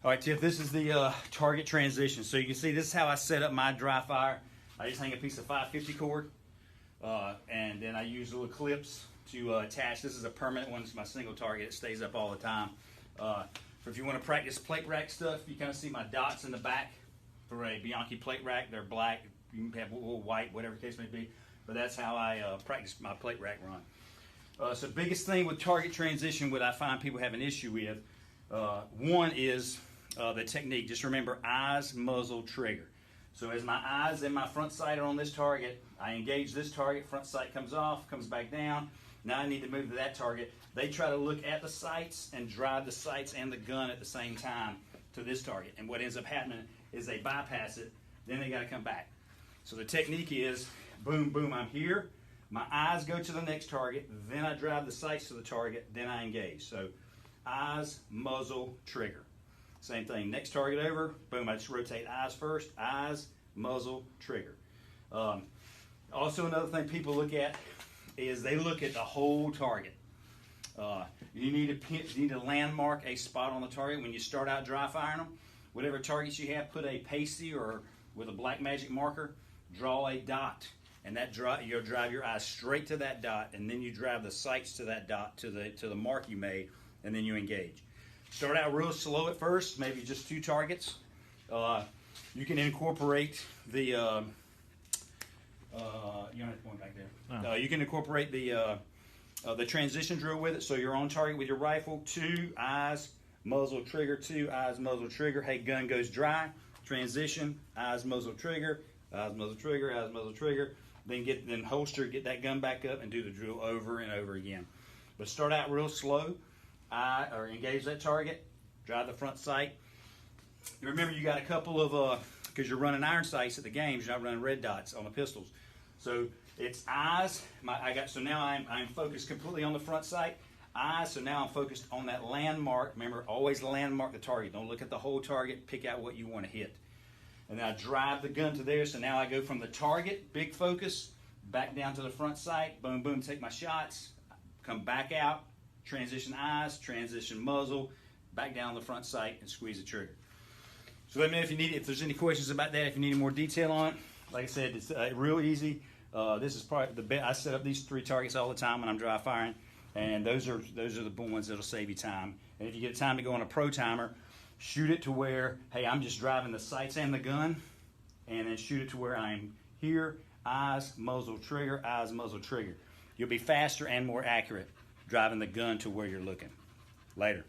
All right, Tiff, this is the target transition. So you can see this is how I set up my dry fire. I just hang a piece of 550 cord, and then I use little clips to attach. This is a permanent one. It's my single target. It stays up all the time. If you want to practice plate rack stuff, you kind of see my dots in the back for a Bianchi plate rack. They're black. You can have a little white, whatever the case may be. But that's how I practice my plate rack run. So biggest thing with target transition, what I find people have an issue with, one is the technique. Just remember eyes, muzzle, trigger. So as my eyes and my front sight are on this target, I engage this target, front sight comes off, comes back down. Now I need to move to that target. They try to look at the sights and drive the sights and the gun at the same time to this target. And what ends up happening is they bypass it, then they got to come back. So the technique is boom, boom, I'm here. My eyes go to the next target, then I drive the sights to the target, then I engage. So eyes, muzzle, trigger. Same thing, next target over, boom, I just rotate eyes first, eyes, muzzle, trigger. Also another thing people look at is they look at the whole target. You need to landmark a spot on the target when you start out dry firing them. Whatever targets you have, put a pasty or with a black magic marker, draw a dot. And that you'll drive your eyes straight to that dot, and then you drive the sights to that dot, to the mark you made, and then you engage. Start out real slow at first, maybe just 2 targets. You can incorporate the you don't have to point back there. You can incorporate the transition drill with it. So you're on target with your rifle, 2 eyes, muzzle, trigger, 2 eyes, muzzle, trigger. Hey, gun goes dry. Transition, eyes, muzzle, trigger, eyes, muzzle, trigger, eyes, muzzle, trigger. Then holster, get that gun back up, and do the drill over and over again. But start out real slow. Or engage that target, drive the front sight. Remember, you got a couple of, because you're running iron sights at the games, you're not running red dots on the pistols. So it's eyes. So now I'm focused completely on the front sight. Eyes, so now I'm focused on that landmark. Remember, always landmark the target. Don't look at the whole target, pick out what you want to hit. And then I drive the gun to there, so now I go from the target, big focus, back down to the front sight, boom, boom, take my shots, come back out, transition eyes, transition muzzle, back down the front sight, and squeeze the trigger. So let me know if there's any questions about that, if you need any more detail on it. Like I said, it's real easy. This is probably the best. I set up these 3 targets all the time when I'm dry firing, and those are the ones that'll save you time. And if you get time to go on a pro timer, shoot it to where, hey, I'm just driving the sights and the gun, and then shoot it to where I'm here, eyes, muzzle, trigger, eyes, muzzle, trigger. You'll be faster and more accurate driving the gun to where you're looking. Later.